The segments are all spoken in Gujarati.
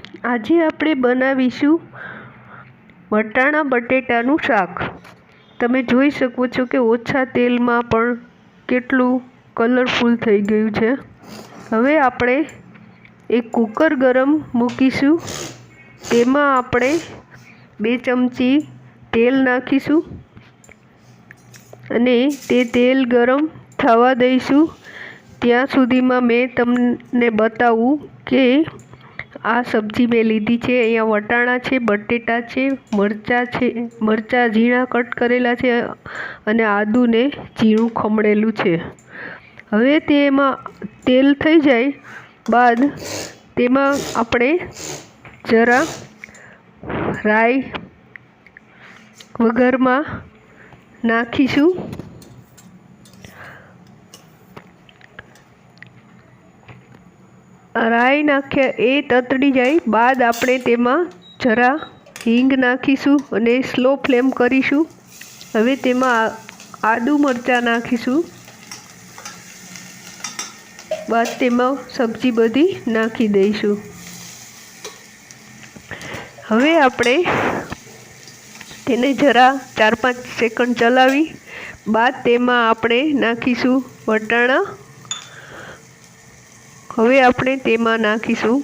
આજે આપણે બનાવીશું વટાણા બટેટાનું શાક। તમે જોઈ શકો છો કે ઓછા તેલમાં પણ કેટલું કલરફુલ થઈ ગયું છે। હવે આપણે એક કુકર ગરમ મૂકીશું। તેમાં આપણે 2 ચમચી તેલ નાખીશું અને તે તેલ ગરમ થવા દઈશું। ત્યાં સુધીમાં મેં તમને બતાવું કે આ સબ્જી મેં લીધી છે। અહીંયા વટાણા છે, બટેટા છે, મરચાં ઝીણા કટ કરેલા છે અને આદુને ઝીણું ખમણેલું છે। હવે તેમાં તેલ થઈ જાય બાદ તેમાં આપણે જરા રાઈ વઘારમાં નાખીશું। રાઈ નાખ્યા એ તતડી જાય બાદ આપણે તેમાં જરા હિંગ નાખીશું અને સ્લો ફ્લેમ કરીશું। હવે તેમાં આદુ મરચાં નાખીશું બાદ તેમાં સબ્જી બધી નાખી દઈશું। હવે આપણે તેને જરા 4-5 સેકન્ડ ચલાવી બાદ તેમાં આપણે નાખીશું વટાણા। હવે આપણે તેમાં નાખીશું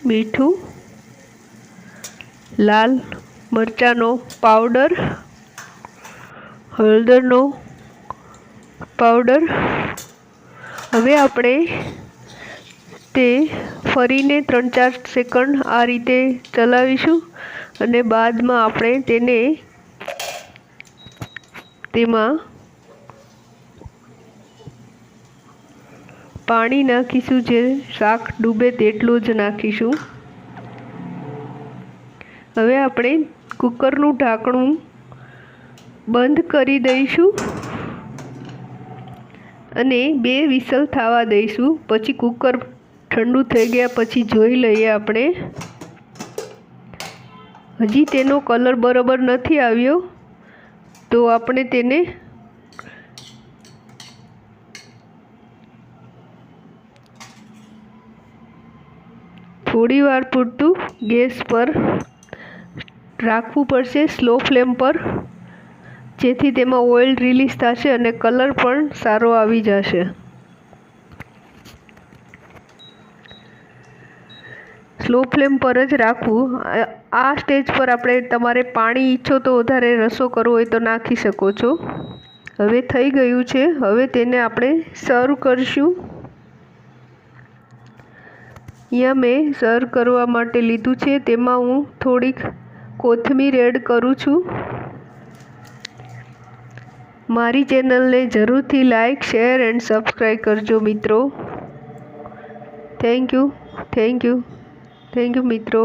મીઠું, લાલ મરચાંનો પાવડર, હળદરનો પાવડર। હવે આપણે તે ફરીને 3-4 સેકન્ડ આ રીતે ચલાવીશું અને બાદમાં આપણે તેમાં પાણી નાખીશું। જે શાક ડૂબે તેટલું જ નાખીશું। હવે આપણે કુકરનું ઢાંકણું બંધ કરી દઈશું અને 2 વિસલ થવા દઈશું। પછી કુકર ઠંડુ થઈ ગયા પછી જોઈ લઈએ આપણે। હજી તેનો કલર બરાબર નથી આવ્યો તો આપણે તેને થોડી વાર પૂરતું ગેસ પર રાખવું પડશે, સ્લો ફ્લેમ પર, જેથી તેમાં ઓઇલ રિલીઝ થશે અને કલર પણ સારો આવી જશે। સ્લો ફ્લેમ પર જ રાખવું। આ સ્ટેજ પર આપણે તમારે પાણી ઈચ્છો તો વધારે રસો કરવો હોય તો નાખી શકો છો। હવે થઈ ગયું છે। હવે તેને આપણે સર્વ કરીશું। અહીંયા મેં સર્વ કરવા માટે લીધું છે। તેમાં હું થોડીક કોથમીર એડ કરું છું। મારી ચેનલને જરૂરથી લાઈક, શેર એન્ડ સબસ્ક્રાઈબ કરજો મિત્રો। થેન્ક યુ મિત્રો।